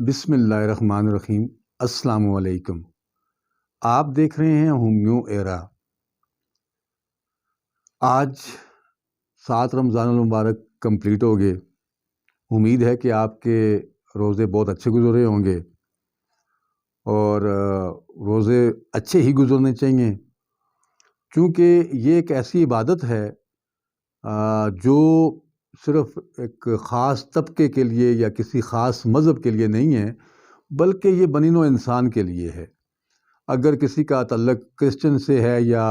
بسم اللہ الرحمن الرحیم۔ السلام علیکم۔ آپ دیکھ رہے ہیں ہومیو ایرا۔ آج 7 رمضان المبارک کمپلیٹ ہو گئے۔ امید ہے کہ آپ کے روزے بہت اچھے گزرے ہوں گے، اور روزے اچھے ہی گزرنے چاہیے، چونکہ یہ ایک ایسی عبادت ہے جو صرف ایک خاص طبقے کے لیے یا کسی خاص مذہب کے لیے نہیں ہے، بلکہ یہ بنی نوع انسان کے لیے ہے۔ اگر کسی کا تعلق کرسچن سے ہے یا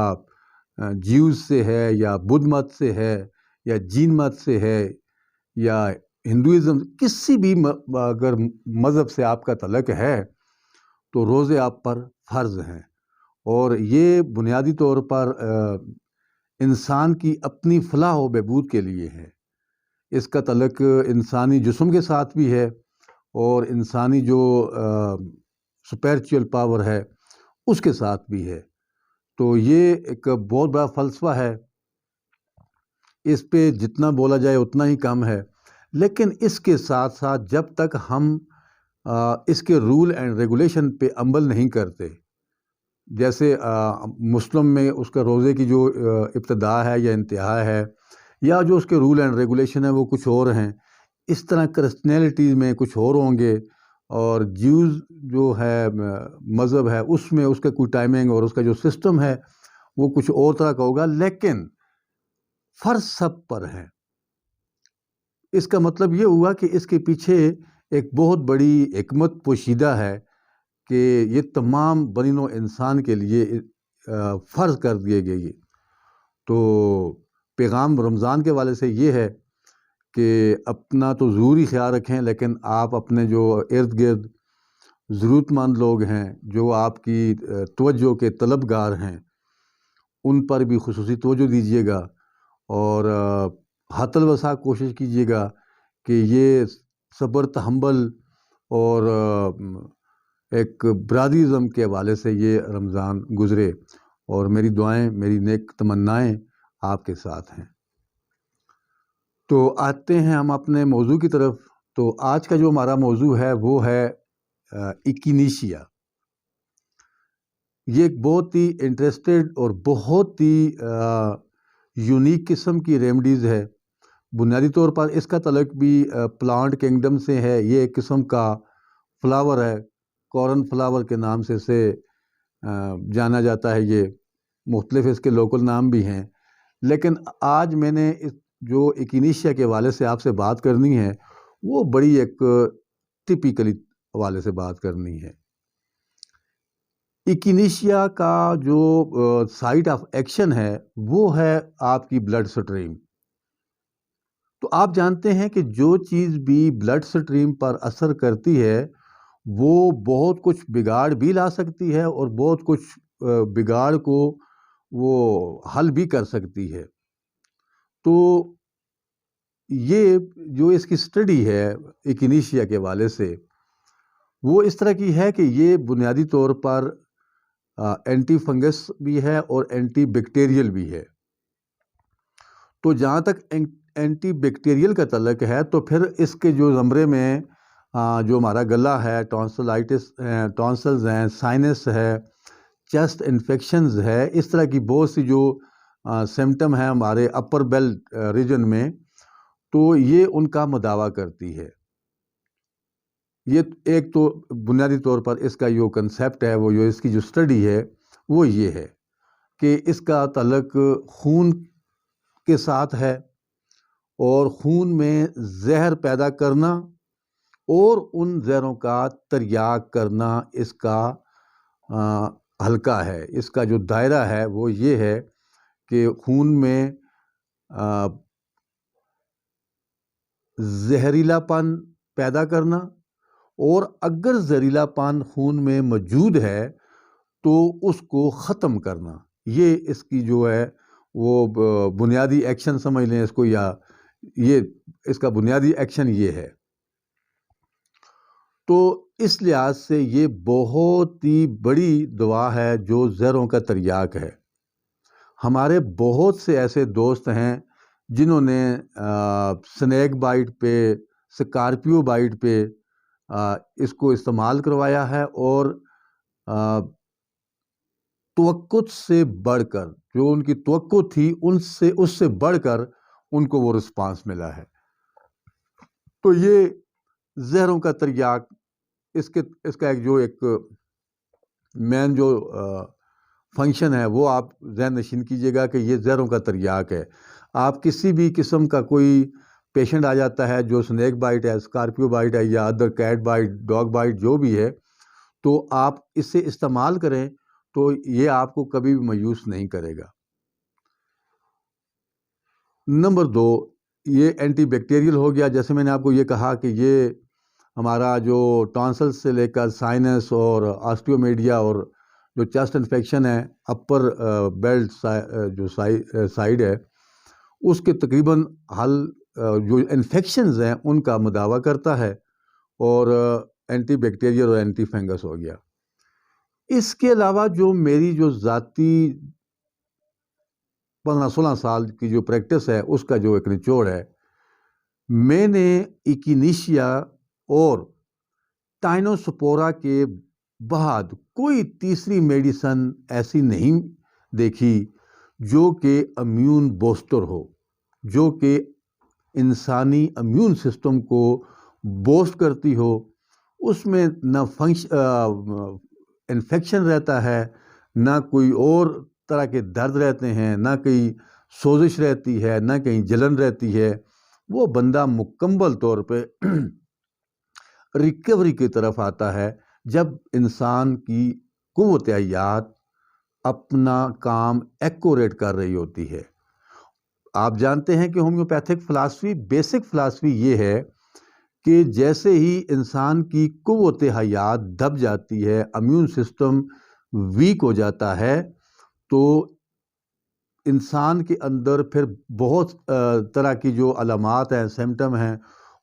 جیوز سے ہے یا بدھ مت سے ہے یا جین مت سے ہے یا ہندوازم، کسی بھی اگر مذہب سے آپ کا تعلق ہے تو روزے آپ پر فرض ہیں، اور یہ بنیادی طور پر انسان کی اپنی فلاح و بہبود کے لیے ہے۔ اس کا تعلق انسانی جسم کے ساتھ بھی ہے، اور انسانی جو اسپریچول پاور ہے اس کے ساتھ بھی ہے۔ تو یہ ایک بہت بڑا فلسفہ ہے، اس پہ جتنا بولا جائے اتنا ہی کم ہے، لیکن اس کے ساتھ ساتھ جب تک ہم اس کے رول اینڈ ریگولیشن پہ عمل نہیں کرتے، جیسے مسلم میں اس کا روزے کی جو ابتدا ہے یا انتہا ہے، یا جو اس کے رول اینڈ ریگولیشن ہیں وہ کچھ اور ہیں، اس طرح کرسچینٹی میں کچھ اور ہوں گے، اور جیوز جو ہے مذہب ہے اس میں اس کا کوئی ٹائمنگ اور اس کا جو سسٹم ہے وہ کچھ اور طرح کا ہوگا، لیکن فرض سب پر ہے۔ اس کا مطلب یہ ہوا کہ اس کے پیچھے ایک بہت بڑی حکمت پوشیدہ ہے کہ یہ تمام بنی نوع انسان کے لیے فرض کر دیے گئے۔ تو پیغام رمضان کے والے سے یہ ہے کہ اپنا تو ضروری خیال رکھیں، لیکن آپ اپنے جو ارد گرد ضرورت مند لوگ ہیں، جو آپ کی توجہ کے طلبگار ہیں، ان پر بھی خصوصی توجہ دیجیے گا، اور حتی الوسع کوشش کیجیے گا کہ یہ صبر تحمل اور ایک برادریزم کے حوالے سے یہ رمضان گزرے، اور میری دعائیں، میری نیک تمنائیں آپ کے ساتھ ہیں۔ تو آتے ہیں ہم اپنے موضوع کی طرف۔ تو آج کا جو ہمارا موضوع ہے وہ ہے ایکینیشیا۔ یہ ایک بہت ہی انٹرسٹڈ اور بہت ہی یونیک قسم کی ریمیڈیز ہے۔ بنیادی طور پر اس کا تعلق بھی پلانٹ کنگڈم سے ہے۔ یہ ایک قسم کا فلاور ہے، کارن فلاور کے نام سے اسے جانا جاتا ہے۔ یہ مختلف اس کے لوکل نام بھی ہیں، لیکن آج میں نے جو ایکینیشیا کے حوالے سے آپ سے بات کرنی ہے وہ بڑی ایک ٹپیکلی حوالے سے بات کرنی ہے۔ ایکینیشیا کا جو سائٹ آف ایکشن ہے وہ ہے آپ کی بلڈ سٹریم۔ تو آپ جانتے ہیں کہ جو چیز بھی بلڈ سٹریم پر اثر کرتی ہے وہ بہت کچھ بگاڑ بھی لا سکتی ہے، اور بہت کچھ بگاڑ کو وہ حل بھی کر سکتی ہے۔ تو یہ جو اس کی سٹڈی ہے ایکینیشیا کے حوالے سے، وہ اس طرح کی ہے کہ یہ بنیادی طور پر اینٹی فنگس بھی ہے اور اینٹی بیکٹیریل بھی ہے۔ تو جہاں تک اینٹی بیکٹیریل کا تعلق ہے تو پھر اس کے جو زمرے میں جو ہمارا گلا ہے، ٹونسلز ہیں، سائنس ہے، چیسٹ انفیکشنز ہے، اس طرح کی بہت سی جو سمٹم ہیں ہمارے اپر بیل ریجن میں، تو یہ ان کا مداوع کرتی ہے۔ یہ ایک تو بنیادی طور پر اس کا جو کنسیپٹ ہے، وہ جو اس کی جو سٹڈی ہے وہ یہ ہے کہ اس کا تعلق خون کے ساتھ ہے، اور خون میں زہر پیدا کرنا اور ان زہروں کا تریاق کرنا اس کا حلقہ ہے۔ اس کا جو دائرہ ہے وہ یہ ہے کہ خون میں زہریلا پن پیدا کرنا، اور اگر زہریلا پن خون میں موجود ہے تو اس کو ختم کرنا۔ یہ اس کی جو ہے وہ بنیادی ایکشن سمجھ لیں اس کو، یا یہ اس کا بنیادی ایکشن یہ ہے۔ تو اس لحاظ سے یہ بہت ہی بڑی دوا ہے جو زہروں کا تریاق ہے۔ ہمارے بہت سے ایسے دوست ہیں جنہوں نے سنیک بائٹ پہ، سکارپیو بائٹ پہ اس کو استعمال کروایا ہے، اور توقع سے بڑھ کر، جو ان کی توقع تھی اس سے بڑھ کر ان کو وہ رسپانس ملا ہے۔ تو یہ زہروں کا تریاک، اس کا ایک مین جو فنکشن ہے وہ آپ ذہن نشین کیجئے گا کہ یہ زہروں کا تریاک ہے۔ آپ کسی بھی قسم کا کوئی پیشنٹ آ جاتا ہے جو سنیک بائٹ ہے، اسکارپیو بائٹ ہے، یا other cat bite, dog bite جو بھی ہے، تو آپ اسے استعمال کریں تو یہ آپ کو کبھی بھی مایوس نہیں کرے گا۔ نمبر 2، یہ اینٹی بیکٹیریل ہو گیا۔ جیسے میں نے آپ کو یہ کہا کہ یہ ہمارا جو ٹانسل سے لے کر سائنس اور آسٹیومیڈیا اور جو چیسٹ انفیکشن ہے، اپر بیلٹ جو سائیڈ ہے، اس کے تقریباً حل جو انفیکشنز ہیں ان کا مداوع کرتا ہے، اور اینٹی بیکٹیریل اور اینٹی فنگس ہو گیا۔ اس کے علاوہ جو میری جو ذاتی 15-16 سال کی جو پریکٹس ہے، اس کا جو ایک نچوڑ ہے، میں نے ایکینیشیا اور ٹائنوسپورا کے بعد کوئی تیسری میڈیسن ایسی نہیں دیکھی جو کہ امیون بوسٹر ہو، جو کہ انسانی امیون سسٹم کو بوسٹ کرتی ہو۔ اس میں نہ انفیکشن رہتا ہے، نہ کوئی اور طرح کے درد رہتے ہیں، نہ کہیں سوزش رہتی ہے، نہ کہیں جلن رہتی ہے۔ وہ بندہ مکمل طور پہ ریکوری کی طرف آتا ہے جب انسان کی قوت حیات اپنا کام ایکوریٹ کر رہی ہوتی ہے۔ آپ جانتے ہیں کہ ہومیوپیتھک فلاسفی، بیسک فلاسفی یہ ہے کہ جیسے ہی انسان کی قوت حیات دب جاتی ہے، امیون سسٹم ویک ہو جاتا ہے، تو انسان کے اندر پھر بہت طرح کی جو علامات ہیں، سمٹم ہیں،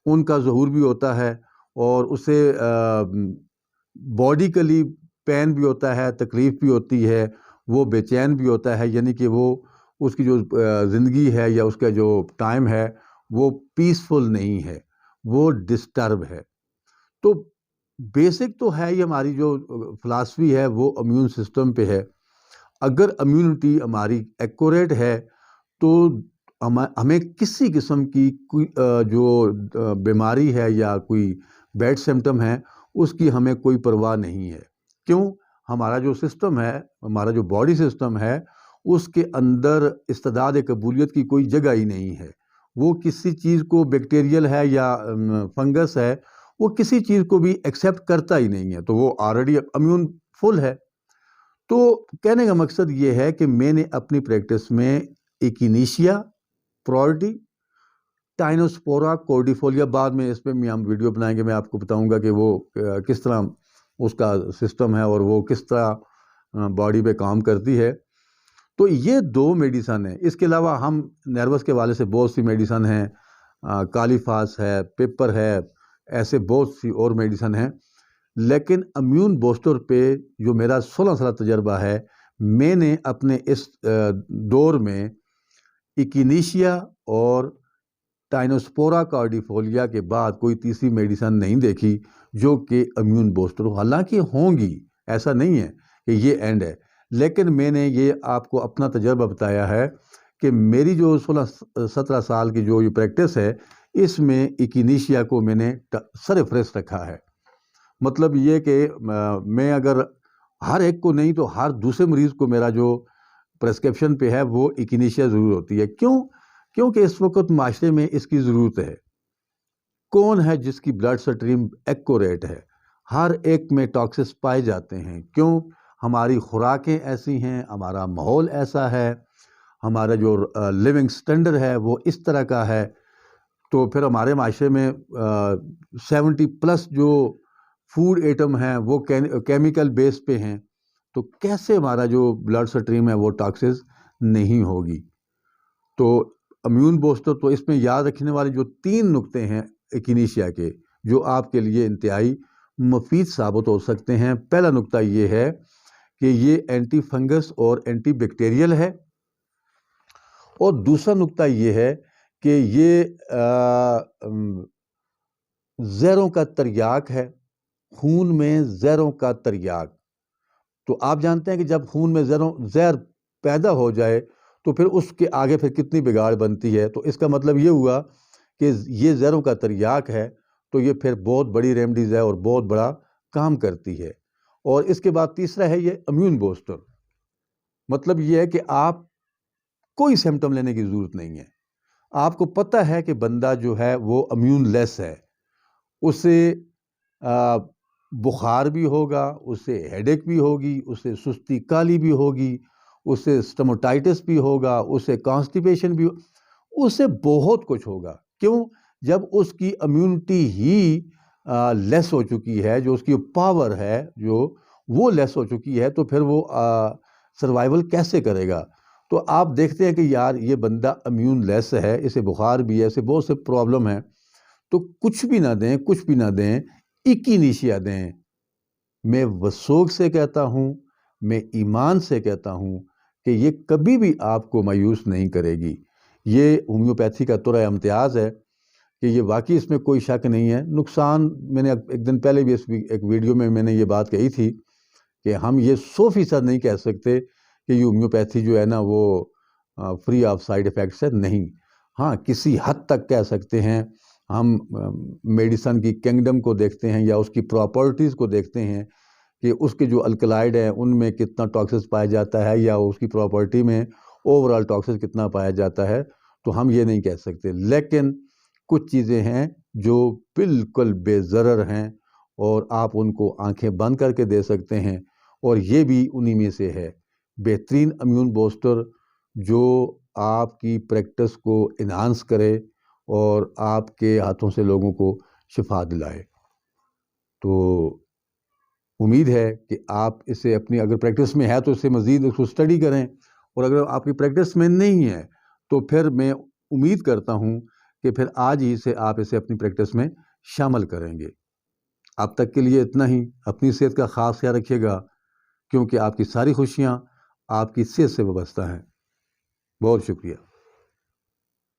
ان کا ظہور بھی ہوتا ہے، اور اسے باڈی کلی پین بھی ہوتا ہے، تکلیف بھی ہوتی ہے، وہ بے چین بھی ہوتا ہے، یعنی کہ وہ اس کی جو زندگی ہے یا اس کا جو ٹائم ہے وہ پیسفل نہیں ہے، وہ ڈسٹرب ہے۔ تو بیسک تو ہے، یہ ہماری جو فلاسفی ہے وہ امیون سسٹم پہ ہے۔ اگر امیونٹی ہماری ایکوریٹ ہے تو ہمیں کسی قسم کی کوئی جو بیماری ہے یا کوئی بیڈ سمٹم ہے، اس کی ہمیں کوئی پرواہ نہیں ہے۔ کیوں؟ ہمارا جو سسٹم ہے، ہمارا جو باڈی سسٹم ہے، اس کے اندر استعداد قبولیت کی کوئی جگہ ہی نہیں ہے۔ وہ کسی چیز کو، بیکٹیریل ہے یا فنگس ہے، وہ کسی چیز کو بھی ایکسیپٹ کرتا ہی نہیں ہے، تو وہ آلریڈی امیون فل ہے۔ تو کہنے کا مقصد یہ ہے کہ میں نے اپنی پریکٹس میں ایکینیشیا، پرورٹی، ٹائنوسپورا، کورڈیفولیا، بعد میں اس پہ ہم ویڈیو بنائیں گے، میں آپ کو بتاؤں گا کہ وہ کس طرح اس کا سسٹم ہے اور وہ کس طرح باڈی پہ کام کرتی ہے۔ تو یہ 2 میڈیسن ہیں۔ اس کے علاوہ ہم نروس کے والے سے بہت سی میڈیسن ہیں، کالیفاس ہے، پیپر ہے، ایسے بہت سی اور میڈیسن ہیں، لیکن امیون بوسٹر پہ جو میرا 16 سال تجربہ ہے، میں نے اپنے اس دور میں ایکینیشیا اور ٹائنوسپورا کارڈیفولیا کے بعد کوئی تیسری میڈیسن نہیں دیکھی جو کہ امیون بوسٹر ہو۔ حالانکہ ہوں گی، ایسا نہیں ہے کہ یہ اینڈ ہے، لیکن میں نے یہ آپ کو اپنا تجربہ بتایا ہے کہ میری جو 16-17 سال کی جو یہ پریکٹس ہے، اس میں ایکینیشیا کو میں نے سر فہرست رکھا ہے۔ مطلب یہ کہ میں اگر ہر ایک کو نہیں تو ہر دوسرے مریض کو میرا جو پرسکرپشن پہ ہے وہ ایکینیشیا ضرور ہوتی ہے۔ کیونکہ اس وقت معاشرے میں اس کی ضرورت ہے۔ کون ہے جس کی بلڈ سٹریم ایکوریٹ ہے؟ ہر ایک میں ٹاکسس پائے جاتے ہیں۔ کیوں؟ ہماری خوراکیں ایسی ہیں، ہمارا ماحول ایسا ہے، ہمارا جو لیونگ سٹینڈرڈ ہے وہ اس طرح کا ہے، تو پھر ہمارے معاشرے میں 70+ جو فوڈ ایٹم ہیں وہ کیمیکل بیس پہ ہیں، تو کیسے ہمارا جو بلڈ سٹریم ہے وہ ٹاکسس نہیں ہوگی؟ تو امیون بوسٹر، تو اس میں یاد رکھنے والے جو 3 نقطے ہیں ایکینیشیا کے، جو آپ کے لیے انتہائی مفید ثابت ہو سکتے ہیں۔ پہلا نقطہ یہ ہے کہ یہ اینٹی فنگس اور اینٹی بیکٹیریل ہے، اور دوسرا نقطہ یہ ہے کہ یہ زہروں کا تریاک ہے، خون میں زہروں کا تریاک۔ تو آپ جانتے ہیں کہ جب خون میں زہر پیدا ہو جائے تو پھر اس کے آگے پھر کتنی بگاڑ بنتی ہے۔ تو اس کا مطلب یہ ہوا کہ یہ زہروں کا تریاک ہے، تو یہ پھر بہت بڑی ریمیڈیز ہے اور بہت بڑا کام کرتی ہے۔ اور اس کے بعد تیسرا ہے یہ امیون بوسٹر۔ مطلب یہ ہے کہ آپ کوئی سمٹم لینے کی ضرورت نہیں ہے، آپ کو پتہ ہے کہ بندہ جو ہے وہ امیون لیس ہے، اسے بخار بھی ہوگا، اسے ہیڈ ایک بھی ہوگی، اسے سستی کالی بھی ہوگی، اسے اسٹموٹائٹس بھی ہوگا، اسے کانسٹیپیشن بھی اسے بہت کچھ ہوگا۔ کیوں؟ جب اس کی امیونٹی ہی لیس ہو چکی ہے، جو اس کی پاور ہے جو وہ لیس ہو چکی ہے، تو پھر وہ سروائیول کیسے کرے گا؟ تو آپ دیکھتے ہیں کہ یار یہ بندہ امیون لیس ہے، اسے بخار بھی ہے، اسے بہت سے پرابلم ہیں، تو کچھ بھی نہ دیں، کچھ بھی نہ دیں، ایکینیشیا دیں۔ میں وثوق سے کہتا ہوں، میں ایمان سے کہتا ہوں کہ یہ کبھی بھی آپ کو مایوس نہیں کرے گی۔ یہ ہومیوپیتھی کا ترہ امتیاز ہے کہ یہ واقعی اس میں کوئی شک نہیں ہے۔ نقصان میں نے ایک دن پہلے بھی ایک ویڈیو میں نے یہ بات کہی تھی کہ ہم یہ 100% نہیں کہہ سکتے کہ یہ ہومیوپیتھی جو ہے نا وہ فری آف سائیڈ ایفیکٹس ہے، نہیں۔ ہاں کسی حد تک کہہ سکتے ہیں، ہم میڈیسن کی کنگڈم کو دیکھتے ہیں یا اس کی پراپرٹیز کو دیکھتے ہیں کہ اس کے جو الکلائڈ ہیں ان میں کتنا ٹاکسس پایا جاتا ہے یا اس کی پراپرٹی میں اوورال ٹاکسس کتنا پایا جاتا ہے، تو ہم یہ نہیں کہہ سکتے۔ لیکن کچھ چیزیں ہیں جو بالکل بے ضرر ہیں اور آپ ان کو آنکھیں بند کر کے دے سکتے ہیں، اور یہ بھی انہی میں سے ہے۔ بہترین امیون بوسٹر جو آپ کی پریکٹس کو انہانس کرے اور آپ کے ہاتھوں سے لوگوں کو شفا دلائے۔ تو امید ہے کہ آپ اسے اپنی اگر پریکٹس میں ہے تو اسے مزید اس کو اسٹڈی کریں، اور اگر آپ کی پریکٹس میں نہیں ہے تو پھر میں امید کرتا ہوں کہ پھر آج ہی سے آپ اسے اپنی پریکٹس میں شامل کریں گے۔ اب تک کے لیے اتنا ہی۔ اپنی صحت کا خاص خیال رکھیے گا، کیونکہ آپ کی ساری خوشیاں آپ کی صحت سے وابستہ ہیں۔ بہت شکریہ۔